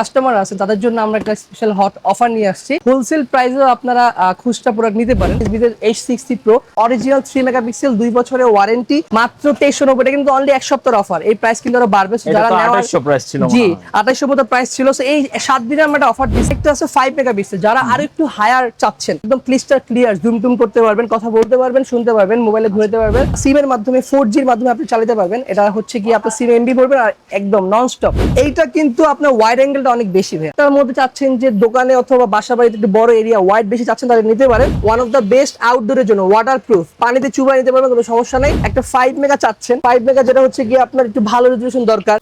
Customer আছে তাদের জন্য আমরা একটা স্পেশাল হট অফার নিয়ে আসছি। হোলসেল প্রাইসেও আপনারা খুচরা প্রোডাক্ট নিতে পারেন। H60 Pro অরিজিনাল 3 মেগাপিক্সেল 2 বছরের ওয়ারেন্টি মাত্র 2390 টাকা, কিন্তু অনলি এক সপ্তাহের অফার। এই প্রাইস কিন্তু আরো বাড়বে। যারা নেওয়ার 2800 প্রাইস ছিল, জি 2800 মতো প্রাইস ছিল। সো এই 7 দিনে আমরা একটা অফার দিচ্ছি। একটা আছে 5 মেগাপিক্সেল, যারা আরো একটু হায়ার চাচ্ছেন, একদম ক্লিস্টার ক্লিয়ার জুম টুম করতে পারবেন, কথা বলতে পারবেন, শুনতে পারবেন, মোবাইলে ধরতে পারবেন, সিম এর মাধ্যমে 4G এর মাধ্যমে আপনি চালাতে পারবেন। এটা হচ্ছে কি আপনার সিম এমবি পড়বে আর একদম নন স্টপ। এইটা কিন্তু আপনার ওয়াইড অ্যাঙ্গেলটা অনেক বেশি ভাই। তার মধ্যে চাচ্ছেন যে দোকানে অথবা বাসা বাড়িতে একটু বড় এরিয়া ওয়াইড বেশি চাচ্ছেন, তাহলে নিতে পারেন। ওয়ান অফ দ্য বেস্ট আউটডোরের জন্য, ওয়াটার প্রুফ, পানিতে চুবাই নিতে পারবেন, কোনো সমস্যা নেই। একটা 5 মেগা চাচ্ছেন, 5 মেগা যেটা হচ্ছে কি আপনার একটু ভালো রেজলিউশন দরকার।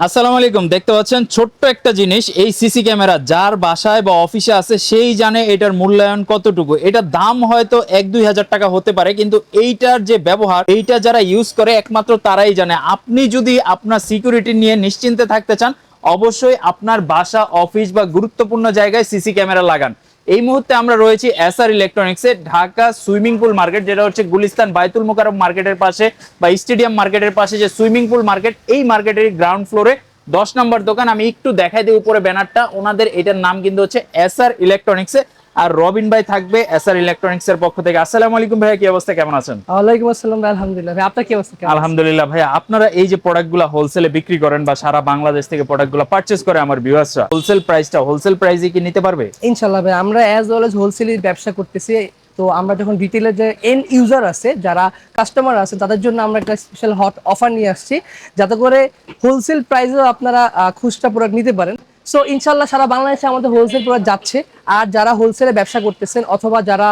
আসসালামু আলাইকুম। দেখতে পাচ্ছেন ছোট্ট একটা জিনিস, এই সিসি ক্যামেরা যার বাসায় বা অফিসে আছে সেই জানে এটার মূল্যায়ন কতটুকু। এটার দাম হয়তো 1-2 হাজার টাকা হতে পারে, কিন্তু এইটার যে ব্যবহার, এইটা যারা ইউজ করে একমাত্র তারাই জানে। আপনি যদি আপনার সিকিউরিটি নিয়ে নিশ্চিন্তে থাকতে চান, অবশ্যই আপনার বাসা, অফিস বা গুরুত্বপূর্ণ জায়গায় সিসি ক্যামেরা লাগান। এই মুহূর্তে আমরা রয়েছি এসআর ইলেকট্রনিক্সে, ঢাকা সুইমিং পুল মার্কেট, যেটা হচ্ছে গুলিস্তান বাইতুল মোকাররম মার্কেটের পাশে বা স্টেডিয়াম মার্কেটের পাশে যে সুইমিং পুল মার্কেট, এই মার্কেটের গ্রাউন্ড ফ্লোরে 10 নম্বর দোকান। আমি একটু দেখাই দিই উপরে ব্যানারটা, ওনাদের এটার নাম কিন্তু হচ্ছে এসআর ইলেকট্রনিক্সে। আর রবিন ভাই থাকবে এসআর ইলেকট্রনিক্স এর পক্ষ থেকে। আসসালামু আলাইকুম ভাই, কি অবস্থা, কেমন আছেন? ওয়ালাইকুম আসসালাম ভাই, আলহামদুলিল্লাহ। ভাই আপনার কি অবস্থা? আলহামদুলিল্লাহ ভাই। আপনারা এই যে প্রোডাক্টগুলো হোলসেলে বিক্রি করেন বা সারা বাংলাদেশ থেকে প্রোডাক্টগুলো পারচেজ করে আমার ভিউয়ার্সরা, হোলসেল প্রাইসে কি নিতে পারবে? ইনশাআল্লাহ ভাই, আমরা অ্যাজ ওয়েল এজ হোলসেলের ব্যবসা করতেছি। তো আমরা যখন রিটেলের যে এন্ড ইউজার আছে, যারা কাস্টমার আছে, তাদের জন্য আমরা একটা স্পেশাল হট অফার নিয়ে আসছি, যাতে করে হোলসেল প্রাইসেও আপনারা খুচরা প্রোডাক্ট নিতে পারেন। সো ইনশাল্লাহ সারা বাংলাদেশে আমাদের হোলসেল প্রোডাক্ট যাচ্ছে। আর যারা হোলসেলে ব্যবসা করতেছেন অথবা যারা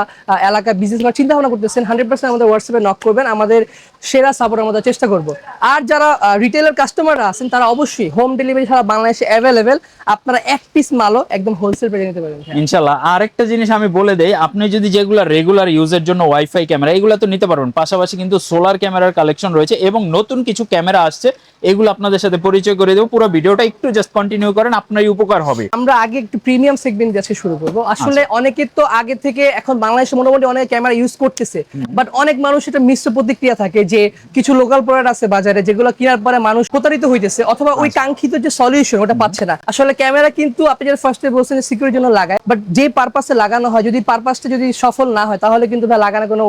এলাকায় বিজনেস করার চিন্তা ভাবনা করতেছেন, 100% আমাদের হোয়াটসঅ্যাপে নক করবেন, আমাদের সেরা সাপোর্ট আমাদের চেষ্টা করব। আর যারা রিটেলের কাস্টমাররা আছেন, তারা অবশ্যই হোম ডেলিভারি সারা বাংলাদেশে অ্যাভেলেবেল। আপনারা এক পিস মালও একদম হোলসেল প্রাইসে নিতে পারবেন ইনশাআল্লাহ। আর একটা জিনিস আমি বলে দেই, আপনি যদি যেগুলো রেগুলার ইউজের জন্য ওয়াইফাই ক্যামেরা, এগুলো তো নিতে পারবেন, পাশাপাশি কিন্তু সোলার ক্যামেরার কালেকশন রয়েছে এবং নতুন কিছু ক্যামেরা আসছে, এগুলো আপনাদের সাথে পরিচয় করে দেবো। পুরো ভিডিওটা একটু জাস্ট কন্টিনিউ করেন, আপনারই উপকার হবে। আমরা আগে একটু প্রিমিয়াম সেগমেন্ট দিয়ে শুরু করব। আসলে অনেকে তো আগে থেকে এখন বাংলাদেশে মোটামুটি অনেক ক্যামেরা ইউজ করতেছে, বাট অনেক মানুষ এটা মিশ্র প্রতিক্রিয়া থাকে যে কিছু লোকাল প্রোডাক্ট আছে বাজারে যেগুলো কেনার পরে মানুষ প্রতারিত হইতেছে অথবা ওই কাঙ্ক্ষিত যে সলিউশন ওটা পাচ্ছে না। আসলে ক্যামেরা কিন্তু আপনি যেটা ফার্স্টে বলছেন সিকিউরিটির জন্য লাগায়, বাট যে পারপাসে লাগানো হয়, যদি পারপাসটা যদি সফল না হয়, তাহলে কিন্তু লাগানোর কোনো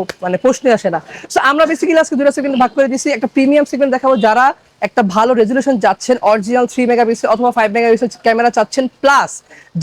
প্রশ্নই আসে না। সো আমরা বেসিক্যালি আজকে দুটো সেগমেন্ট ভাগ করে দিয়েছি। একটা প্রিমিয়াম সেগমেন্ট দেখাবো, যারা একটা ভালো রেজলিউশন চাচ্ছেন, অরিজিনাল 3 মেগাপিক্সেল অথবা 5 মেগাপিক্সেল ক্যামেরা চাচ্ছেন, প্লাস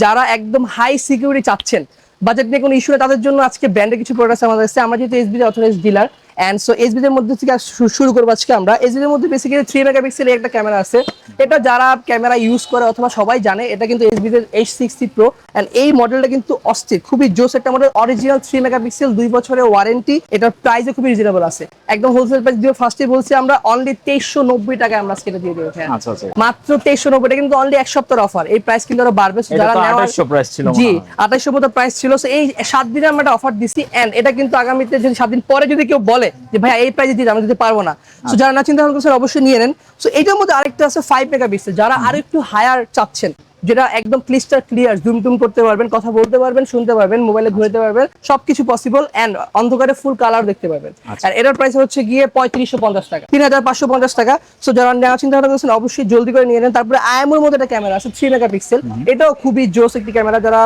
যারা একদম হাই সিকিউরিটি চাচ্ছেন, বাজেট নিয়ে কোনো ইস্যু নেই, তাদের জন্য আজকে ব্র্যান্ডের কিছু প্রোডাক্ট আমাদের কাছে। আমরা যেহেতু SB authorized dealer, and so SB এর মধ্যে থেকে শুরু করবো আজকে আমরা। এসবি এর মধ্যে বেসিক্যালি 3 মেগাপিক্সেল একটা ক্যামেরা আছে। এটা যারা ক্যামেরা ইউজ করে অথবা সবাই জানে, এটা কিন্তু এসবি এর H60 Pro, এন্ড এই মডেলটা কিন্তু অস্থির, খুবই জোস একটা মডেল। অরিজিনাল 3 মেগাপিক্সেল 2 বছরের ওয়ারেন্টি। এটার প্রাইসও খুবই রিজনেবল আছে, একদম হোলসেল প্রাইস দিয়ে ফার্স্টে বলছি আমরা অনলি 2390 টাকা আমরা আজকে দিয়ে দেব। আচ্ছা আচ্ছা, মাত্র 2390 টাকা, কিন্তু অনলি এক সপ্তাহের অফার। এই প্রাইস কিন্তু আরো বাড়বে। যারা নেওয়ার 2800 প্রাইস ছিল, জি 2800 মতো প্রাইস ছিল। সো এই 7 দিনে আমরা একটা অফার দিছি, এন্ড এটা কিন্তু আগামীতে যদি 7 দিন পরে যদি কেউ বলে যে ভাই এই প্রাইসে দিতে, আমি দিতে পারবো না, সো যারা না চিন্তা ভাবনা করছেন অবশ্যই নিয়ে নেন। সো এটার মধ্যে আরেকটা আছে 5 মেগাপিক্সেল, যারা আরো একটু হায়ার চাচ্ছেন, যেটা একদম ক্লিস্টার ক্লিয়ার জুম টুম করতে পারবেন, কথা বলতে পারবেন, শুনতে পারবেন, মোবাইলে ধরতে পারবেন, সবকিছু পসিবল, এন্ড অন্ধকারে ফুল কালার দেখতে পারবেন। আর এটার প্রাইস হচ্ছে গিয়ে 3550 টাকা, 3550 টাকা। সো যারা নেওয়ার চিন্তা ভাবনা করছেন অবশ্যই জলদি করে নিয়ে নেন। তারপরে আইএমওর মধ্যে একটা ক্যামেরা আছে 3 মেগাপিক্সেল, এটাও খুবই জোস একটি ক্যামেরা, যারা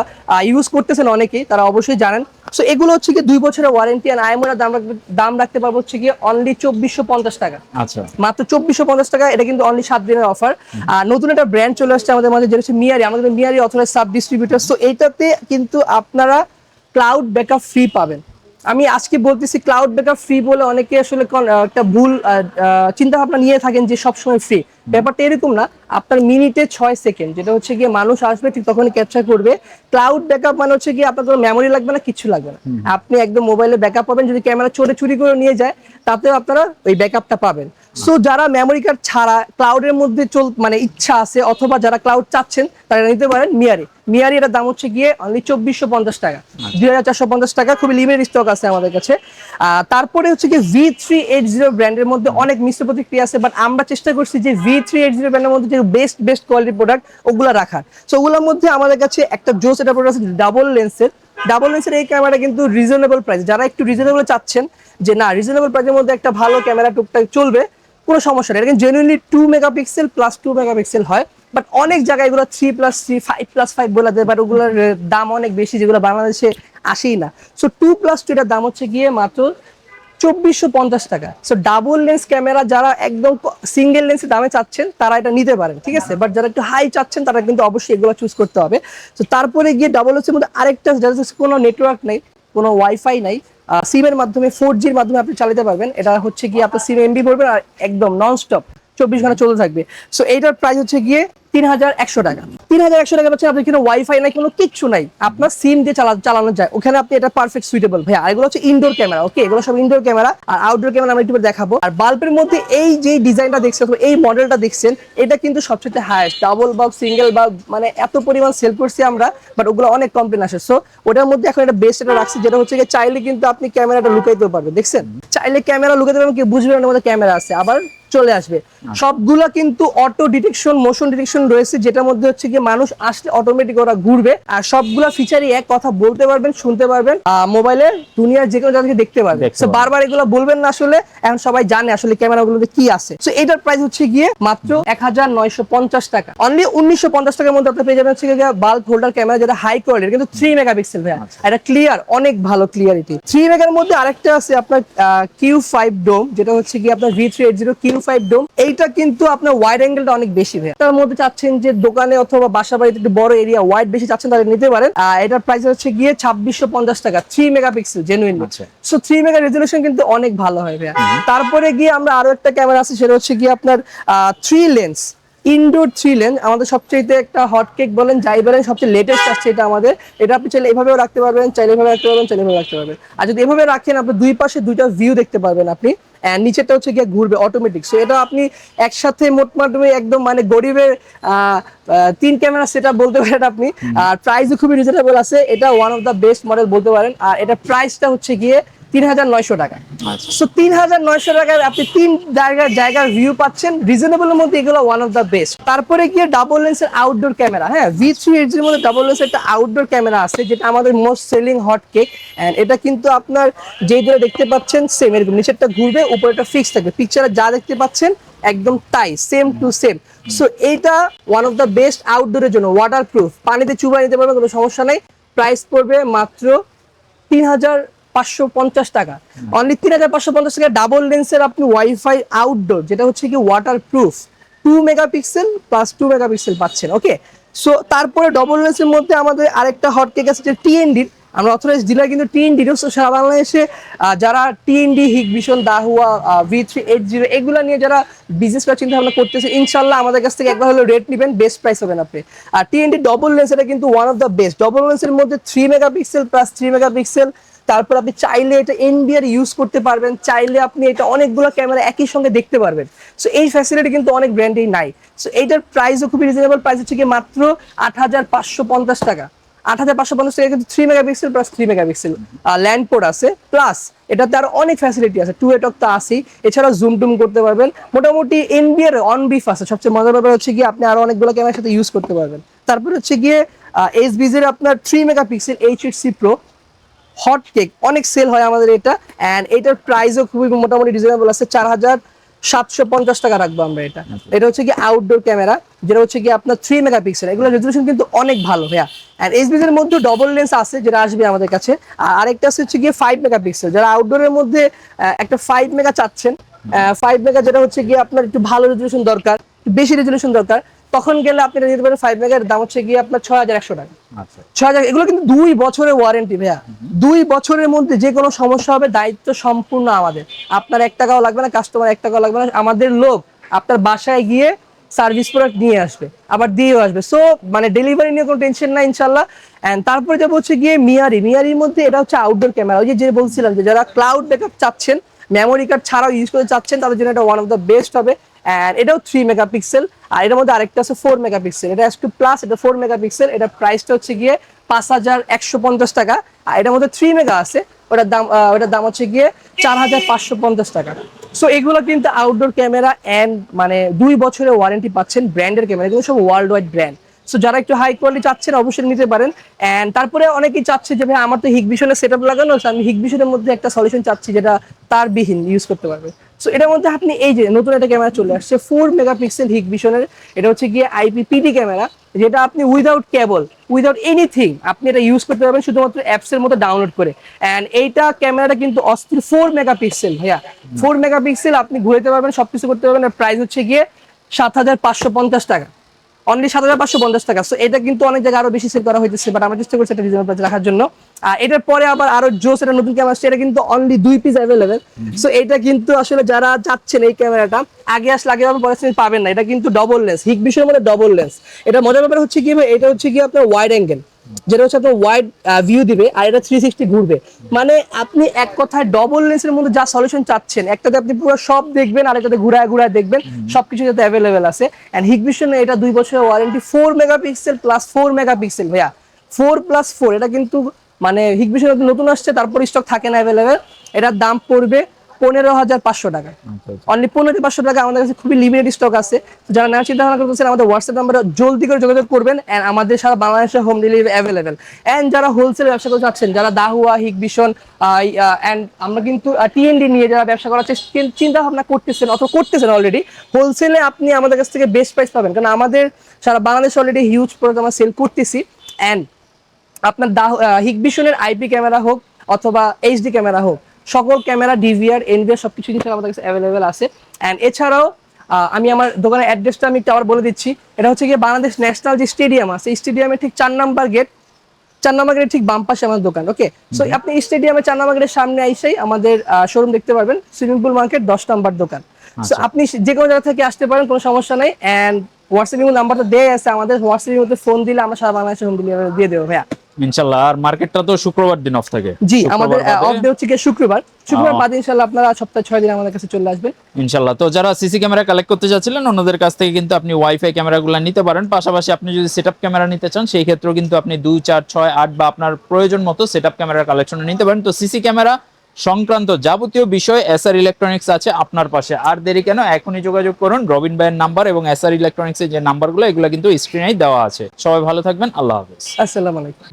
ইউজ করতেছেন অনেকেই, তারা অবশ্যই জানেন। সো এগুলো হচ্ছে কি 2 বছরের ওয়ারেন্টি, আর আইএমওর দাম রাখতে পারবো হচ্ছে গিয়ে অনলি 2450 টাকা। আচ্ছা, মাত্র 2450 টাকা। এটা কিন্তু অনলি 7 দিনের অফার। আর নতুন একটা ব্র্যান্ড চলে আসছে আমাদের মাঝে, যেটা হচ্ছে মিয়ারি, আমাদের মিয়ারি অথরাইজড সাব ডিস্ট্রিবিউটর। সো এইটাতে কিন্তু আপনারা ক্লাউড ব্যাকআপ ফ্রি পাবেন। আমি আজকে বলতেছি ক্লাউড ব্যাকআপ ফ্রি বলে অনেকে আসলে একটা ভুল চিন্তা ভাবনা নিয়ে থাকেন যে সবসময় ফ্রি। ব্যাপারটা এরকম না। আপনার মিনিটে 6 সেকেন্ড, যেটা হচ্ছে গিয়ে মানুষ আসবে ঠিক তখনই ক্যাপচার করবে। ক্লাউড ব্যাকআপ মানে হচ্ছে গিয়ে আপনার কোনো মেমোরি লাগবে না, কিছু লাগবে না, আপনি একদম মোবাইলে ব্যাকআপ পাবেন। যদি ক্যামেরা চুরি করে নিয়ে যায়, তাতেও আপনারা ওই ব্যাকআপটা পাবেন। সো যারা মেমোরি কার্ড ছাড়া ক্লাউডের মধ্যে ইচ্ছা আছে অথবা যারা ক্লাউড চাচ্ছেন, তারা নিতে পারেন মিয়ারি। এটার দাম হচ্ছে গিয়ে অনলি 2450 টাকা, 2450 টাকা। খুবই লিমিটেড স্টক আছে আমাদের কাছে। তারপরে হচ্ছে গিয়ে V380 ব্র্যান্ডের মধ্যে অনেক মিশ্র প্রতিক্রিয়া আছে, বাট আমরা চেষ্টা করছি যে V380 ব্র্যান্ডের মধ্যে যে বেস্ট কোয়ালিটি প্রোডাক্ট ওগুলো রাখার। সো ওগুলোর মধ্যে আমাদের কাছে একটা জোস এটা প্রোডাক্ট আছে ডাবল লেন্সের এই ক্যামেরা কিন্তু রিজনেবল প্রাইস। যারা একটু রিজনেবল চাচ্ছেন যে না রিজনেবল প্রাইসের মধ্যে একটা ভালো ক্যামেরা টুকটাক চলবে, কোনো সমস্যা নেই। এটা কিন্তু জেনুইনলি 2 মেগাপিক্সেল প্লাস 2 মেগাপিক্সেল হয়, বাট অনেক জায়গায় এগুলো 3+3 5+5 বলে দেয়, বাট ওগুলোর দাম অনেক বেশি, যেগুলো বাংলাদেশে আসেই না। সো 2+2 এটার দাম হচ্ছে গিয়ে মাত্র 2450 টাকা। সো ডাবল লেন্স ক্যামেরা যারা একদম সিঙ্গেল লেন্সের দামে চাচ্ছেন তারা এটা নিতে পারেন, ঠিক আছে, বাট যারা একটু হাই চাচ্ছেন তারা কিন্তু অবশ্যই এগুলো চুজ করতে হবে। তো তারপরে গিয়ে ডাবল লেন্সের মধ্যে আরেকটা, যাদের কোনো নেটওয়ার্ক নেই, কোনো ওয়াইফাই নাই, সিমের মাধ্যমে 4Gর মাধ্যমে আপনি চালাতে পারবেন। এটা হচ্ছে গিয়ে আপনার সিম এমবি পড়বে আর একদম নন স্টপ 24 ঘন্টা চলতে থাকবে। সো এইটার প্রাইস হচ্ছে গিয়ে 3100 টাকা। 3100 টাকা পাচ্ছেন, আপনি কোনো ওয়াইফাই নাই, কোনো কিচ্ছু নাই, আপনার সিম দিয়ে চালানো যায় ওখানে, আপনি এটা পারফেক্ট সুইটেবল ভাই। আর এগুলো হচ্ছে ইনডোর ক্যামেরা, ওকে, এগুলো সব ইনডোর ক্যামেরা। আর আউটডোর ক্যামেরা আমরা একটু দেখাবো। আর বাল্বের মধ্যে এই যে ডিজাইনটা দেখছেন, এই মডেলটা দেখছেন, এটা কিন্তু সবচেয়ে highest. Double bulb, single bulb, মানে এত পরিমাণ সেল করছি আমরা, বাট ওগুলো অনেক কমপ্লেন আসে। সো ওটার মধ্যে এখন একটা বেস্ট এটা রাখছি, যেটা হচ্ছে গিয়ে চাইলে কিন্তু আপনি ক্যামেরাটা লুকাইতেও পারবেন, দেখছেন, চাইলে ক্যামেরা লুকাইতে পারবেন, কি বুঝবেন ওর মধ্যে ক্যামেরা আছে, আবার চলে আসবে। সবগুলা কিন্তু অটো ডিটেকশন, মোশন ডিটেকশন রয়েছে, যেটার মধ্যে হচ্ছে কি মানুষ আসলে অটোমেটিক ওরা ঘুরবে। আর সবগুলা ফিচারই এক, কথা বলতে পারবেন, শুনতে পারবেন, মোবাইলের দুনিয়ার যে কোনো জায়গায় দেখতে পারবেন। সো বারবার এগুলো বলবেন না, আসলে এখন সবাই জানে আসলে ক্যামেরাগুলোতে কি আছে। সো এটার প্রাইস হচ্ছে গিয়ে মাত্র 1950 টাকা। অনলি 1950 টাকার মধ্যে আপনি পেয়ে যাবেন হচ্ছে গিয়ে বাল্ব হোল্ডার ক্যামেরা, যেটা হাই কোয়ালিটি, কিন্তু 3 মেগাপিক্সেল ভাই। এটা ক্লিয়ার, অনেক ভালো ক্লিয়ারিটি। 3 মেগার মধ্যে আরেকটা আছে আপনার Q5 ডোম, যেটা হচ্ছে গিয়ে আপনার V380 Q5 ডোম। এইটা কিন্তু আপনার ওয়াইড অ্যাঙ্গেলটা অনেক বেশি ভাই। তার মধ্যে চাচ্ছেন যে দোকানে অথবা বাসা বাড়িতে একটু বড় এরিয়া ওয়াইড বেশি চাচ্ছেন, তাহলে নিতে পারেন। এটার প্রাইস হচ্ছে গিয়ে 2650 টাকা। 3 megapixel genuinely. So 3 mega resolution কিন্তু অনেক ভালো হয় ভাই। তারপরে গিয়ে আমরা আরো একটা ক্যামেরা আছে, সেটা হচ্ছে গিয়ে আপনার 3 লেন্স, ইনডোর 3 লেন্স। আমাদের সবচেয়ে একটা হট কেক বলেন, যাই বলেন, সবচেয়ে লেটেস্ট আসছে এটা আমাদের। এটা আপনি চাইলে এভাবেও রাখতে পারবেন, চাইলে এভাবে রাখতে পারবেন, চাইলে এভাবে রাখতে পারবেন। আর যদি এভাবে রাখেন, আপনি দুই পাশে দুইটা ভিউ দেখতে পারবেন আপনি, নিচেটা হচ্ছে গিয়ে ঘুরবে অটোমেটিক। সো এটা আপনি একসাথে মোটমাট একদম মানে গরিবের 3 ক্যামেরা সেটআপ বলতে পারেন আপনি। আর প্রাইসও খুবই রিজনেবল আছে, এটা one of the best model বলতে পারেন। আর এটা প্রাইসটা হচ্ছে গিয়ে 3900 টাকা। সো 3900 টাকায় আপনি 3 জায়গার ভিউ পাচ্ছেন রিজনেবলের মধ্যে। এগুলো ওয়ান অফ দ্য বেস্ট। তারপরে গিয়ে ডাবল লেন্সের আউটডোর ক্যামেরা, হ্যাঁ, V380 এর মধ্যে ডাবল লেন্সের একটা আউটডোর ক্যামেরা আছে, যেটা আমাদের most selling hot cake. And এটা কিন্তু আপনার যেই ধরে দেখতে পাচ্ছেন সেম এরকম, নিচেরটা ঘুরবে, উপরেটা ফিক্স থাকবে। পিকচারে যা দেখতে পাচ্ছেন একদম তাই, সেম টু সেম। সো এইটা ওয়ান অফ দ্য বেস্ট আউটডোরের জন্য, ওয়াটারপ্রুফ, পানিতে চুবাই নিতে পারবেন, কোনো সমস্যা নাই। প্রাইস পড়বে মাত্র 3550 টাকা। অনলি 3550 টাকা ডাবল লেন্সের আপনি ওয়াইফাই আউটডোর, যেটা হচ্ছে কি ওয়াটারপ্রুফ, 2 মেগাপিক্সেল প্লাস 2 মেগাপিক্সেল পাচ্ছেন, ওকে। সো তারপরে ডবল লেন্সের মধ্যে আমাদের আরেকটা হট কেক আছে, যেটা TND। আমরা অথরাইজ ডিলার কিন্তু TND। সারা বাংলাদেশে যারা TND, হিগভিশন, দাহুয়া, V380 এগুলো নিয়ে যারা বিজনেস করার চিন্তা ভাবনা করতেছে, ইনশাল্লাহ আমাদের কাছ থেকে একবার হলো রেট নেবেন, বেস্ট প্রাইস হবেন আপনি। আর TND ডবল লেন্স, এটা কিন্তু one of the best. Double লেন্সের মধ্যে 3 মেগাপিক্সেল প্লাস 3 মেগাপিক্সেল। তারপর আপনি চাইলে এটা NBR ইউজ করতে পারবেন, চাইলে আপনি এটা অনেকগুলো ক্যামেরা একই সঙ্গে দেখতে পারবেন। সো এই ফ্যাসিলিটি কিন্তু অনেক ব্র্যান্ডেই নাই। সো এইটার প্রাইসও খুবই রিজনেবল, প্রাইস হচ্ছে কি মাত্র 8550 টাকা। 8550 টাকা কিন্তু 3 megapixel plus 3 megapixel land port আছে, প্লাস এটাতে আরো অনেক ফ্যাসিলিটি আছে, 2 এটক তো আছেই, এছাড়াও জুম টুম করতে পারবেন। মোটামুটি NBR অন বিফ আছে। সবচেয়ে মজার ব্যাপার হচ্ছে গিয়ে আপনি আরো অনেকগুলো ক্যামেরার সাথে ইউজ করতে পারবেন। তারপর হচ্ছে গিয়ে SBZ আপনার 3 megapixel H8C Pro hot cake, অনেক সেল হয় আমাদের এটা। এন্ড এটার প্রাইসও খুবই মোটামুটি রিজনেবল আছে, 4750 টাকা রাখবো আমরা এটা। এটা হচ্ছে কি আউটডোর ক্যামেরা, যেটা হচ্ছে কি আপনার 3 মেগাপিক্সেল। এগুলো রেজলিউশন কিন্তু অনেক ভালো ভাইয়া। এন্ড SBZ এর মধ্যে ডবল লেন্স আছে, যেটা আসবে আমাদের কাছে। আর আরেকটা হচ্ছে গিয়ে 5 মেগাপিক্সেল, যারা আউটডোরের মধ্যে একটা 5 মেগা চাচ্ছেন, 5 মেগা, যেটা হচ্ছে গিয়ে আপনার একটু ভালো রেজলিউশন দরকার, বেশি রেজলিউশন দরকার, তখন গেলে আপনি নিতে পারেন 5 মেগার দাম হচ্ছে গিয়ে আপনার 6100 টাকা। 6000। এগুলো কিন্তু 2 বছরের ওয়ারেন্টি ভাইয়া। 2 বছরের মধ্যে যে কোনো সমস্যা হবে দায়িত্ব সম্পূর্ণ আমাদের। আপনার 1 টাকাও লাগবে না, কাস্টমার 1 টাকাও লাগবে না, আমাদের লোক আপনার বাসায় গিয়ে সার্ভিস প্রোডাক্ট নিয়ে আসবে, আবার দিয়েও আসবে। সো মানে ডেলিভারি নিয়ে কোনো টেনশন নাই ইনশাল্লাহ। এন্ড তারপরে যাবো হচ্ছে গিয়ে মিয়ারির মধ্যে, এটা হচ্ছে আউটডোর ক্যামেরা। ওই যে বলছিলাম যে যারা ক্লাউড ব্যাকআপ চাচ্ছেন, মেমোরি কার্ড ছাড়াও ইউজ করতে চাচ্ছেন, তাদের জন্য এটা ওয়ান অফ দ্য বেস্ট হবে। এন্ড এটাও 3 মেগাপিক্সেল। আর এটার মধ্যে আরেকটা আছে 4 মেগাপিক্সেল, এটা S2 প্লাস, এটা 4 মেগাপিক্সেল। এটা প্রাইসটা হচ্ছে গিয়ে 5150 টাকা। আর এটার মধ্যে 3 মেগা আছে, ওটার দাম হচ্ছে গিয়ে 4550 টাকা। সো এগুলো কিন্তু আউটডোর ক্যামেরা, এন্ড মানে 2 বছরের ওয়ারেন্টি পাচ্ছেন, ব্র্যান্ডের ক্যামেরা, এগুলো সব ওয়ার্ল্ড ওয়াইড ব্র্যান্ড। সো যারা একটু হাই কোয়ালিটি চাচ্ছেন অবশ্যই নিতে পারেন। এন্ড তারপরে অনেকেই চাচ্ছে যে ভাই আমার তো হিগভিশনের সেটআপ লাগানো আছে, আমি হিগভিশনের মধ্যে একটা সলিউশন চাচ্ছি যেটা তারবিহীন ইউজ করতে পারবে। সো এটার মধ্যে আপনি এই যে নতুন একটা ক্যামেরা চলে আসছে 4 মেগাপিক্সেল হিগভিশনের, এটা হচ্ছে গিয়ে আইপিপিটি ক্যামেরা, যেটা আপনি উইদাউট কেবল উইদাউট এনিথিং আপনি এটা ইউজ করতে পারবেন শুধুমাত্র অ্যাপস এর মতো ডাউনলোড করে। এন্ড এইটা ক্যামেরাটা কিন্তু অস্থির 4 মেগাপিক্সেল ভাইয়া, 4 মেগাপিক্সেল আপনি ঘুরাতে পারবেন, সবকিছু করতে পারবেন। আর প্রাইস হচ্ছে গিয়ে 7,550 টাকা, অনলি 7,550 টাকা। সো এটা কিন্তু অনেক জায়গায় আরো বেশি সেল করা হইতেছে, বাট আমরা চেষ্টা করছি এটা রিজনেবল প্রাইস রাখার জন্য। আর এটার পরে আবার আরো জোস এটা নতুন ক্যামেরা আসছে, এটা কিন্তু অনলি 2 পিস অ্যাভেলেবেল। সো এটা কিন্তু আসলে যারা চাচ্ছেন এই ক্যামেরাটা আগে আসলে আগে পরে পাবেন না, এটা কিন্তু ডবল লেন্স, হিগভিশনের মধ্যে ডবল লেন্স। এটা মজার ব্যাপার হচ্ছে কি, এটা হচ্ছে কি আপনার ওয়াইড অ্যাঙ্গেল, যেটা হচ্ছে আপনার ওয়াইড ভিউ দিবে, আর এটা 360 ঘুরবে। মানে আপনি এক কথায় ডবল লেন্সের মধ্যে যা সলিউশন চাচ্ছেন, একটাতে আপনি পুরো সব দেখবেন আর একটাতে ঘুরায় ঘুরায় দেখবেন, সবকিছু যাতে অ্যাভেলেবেল আছে। এন্ড হিগভিশনে এটা 2 বছরের ওয়ারেন্টি, 4 মেগাপিক্সেল প্লাস 4 মেগাপিক্সেল ভাইয়া, 4+4। এটা কিন্তু মানে হিগভিশন নতুন আসছে, তারপর স্টক থাকে না অ্যাভেলেবেল। এটার দাম পড়বে 15,500 টাকা, অনলি 15,500 টাকা। আমাদের কাছে খুবই লিমিটেড স্টক আছে। যারা নেওয়ার চিন্তা ভাবনা করতেছেন আমাদের হোয়াটসঅ্যাপ নাম্বারে জলদি করে যোগাযোগ করবেন। এন্ড আমাদের সারা বাংলাদেশে হোম ডেলিভারি অ্যাভেলেবেল। এন্ড যারা হোলসেল ব্যবসা করতে চাচ্ছেন, যারা দাহুয়া, হিগভিশন এন্ড আমরা কিন্তু টিএনডি নিয়ে যারা ব্যবসা করার চিন্তা ভাবনা করতেছেন অথবা করতেছেন অলরেডি, হোলসেলে আপনি আমাদের কাছ থেকে বেস্ট প্রাইস পাবেন, কারণ আমাদের সারা বাংলাদেশে অলরেডি হিউজ প্রোডাক্ট আমরা সেল করতেছি। এন্ড আপনার হিগভিশনের আইপি ক্যামেরা হোক অথবা এইচডি ক্যামেরা হোক, সকল ক্যামেরা ডিভিআর এনভিআর সবকিছু জিনিস আমাদের কাছে অ্যাভেলেবেল আছে। অ্যান্ড এছাড়াও আমি আমার দোকানের অ্যাড্রেসটা আমি একটু আবার বলে দিচ্ছি। এটা হচ্ছে গিয়ে বাংলাদেশ ন্যাশনাল যে স্টেডিয়াম আছে, স্টেডিয়ামের ঠিক 4 নাম্বার গেট, 4 নাম্বার গেটের ঠিক বাম পাশে আমার দোকান। ওকে, সো আপনি স্টেডিয়ামের 4 নাম্বার গেটের সামনে আইসেই আমাদের শোরুম দেখতে পারবেন, সুইমিং পুল মার্কেট 10 নাম্বার দোকান। সো আপনি যে কোনো জায়গা থেকে আসতে পারেন, কোনো সমস্যা নাই। অ্যান্ড হোয়াটসঅ্যাপ নাম্বারটা দেয়া আছে আমাদের, হোয়াটসঅ্যাপের মধ্যে ফোন দিলে আমরা সারা বাংলাদেশে হোম ডেলিভারি দিয়ে দেবো ভাইয়া ইনশাআল্লাহ। আর মার্কেটটা তো শুক্রবার দিন অফ থাকে। জি, আমাদের অফ ডে হচ্ছে কি শুক্রবার বাদে ইনশাআল্লাহ আপনারা সপ্তাহে 6 দিন আমাদের কাছে চলে আসবেন ইনশাআল্লাহ। তো যারা সিসি ক্যামেরা কালেক্ট করতে যাচ্ছিলেন অন্যদের কাছ থেকে কিন্তু আপনি ওয়াইফাই ক্যামেরাগুলো নিতে পারেন। পাশাপাশি আপনি যদি সেটআপ ক্যামেরা নিতে চান সেই ক্ষেত্রেও কিন্তু আপনি 2, 4, 6, 8 বা আপনার প্রয়োজন মতো সেটআপ ক্যামেরার কালেকশন নিতে পারেন। তো সিসি ক্যামেরা সংক্রান্ত যাবতীয় বিষয় এসআর ইলেকট্রনিক্স আছে আপনার পাশে। আর দেরি কেন, এখনই যোগাযোগ করুন। রবিন ভাইয়ের নাম্বার এবং এসআর ইলেকট্রনিক্সের যে নাম্বারগুলো এগুলো কিন্তু স্ক্রিনেই দেওয়া আছে। সবাই ভালো থাকবেন, আল্লাহ হাফেজ, আসসালামু আলাইকুম।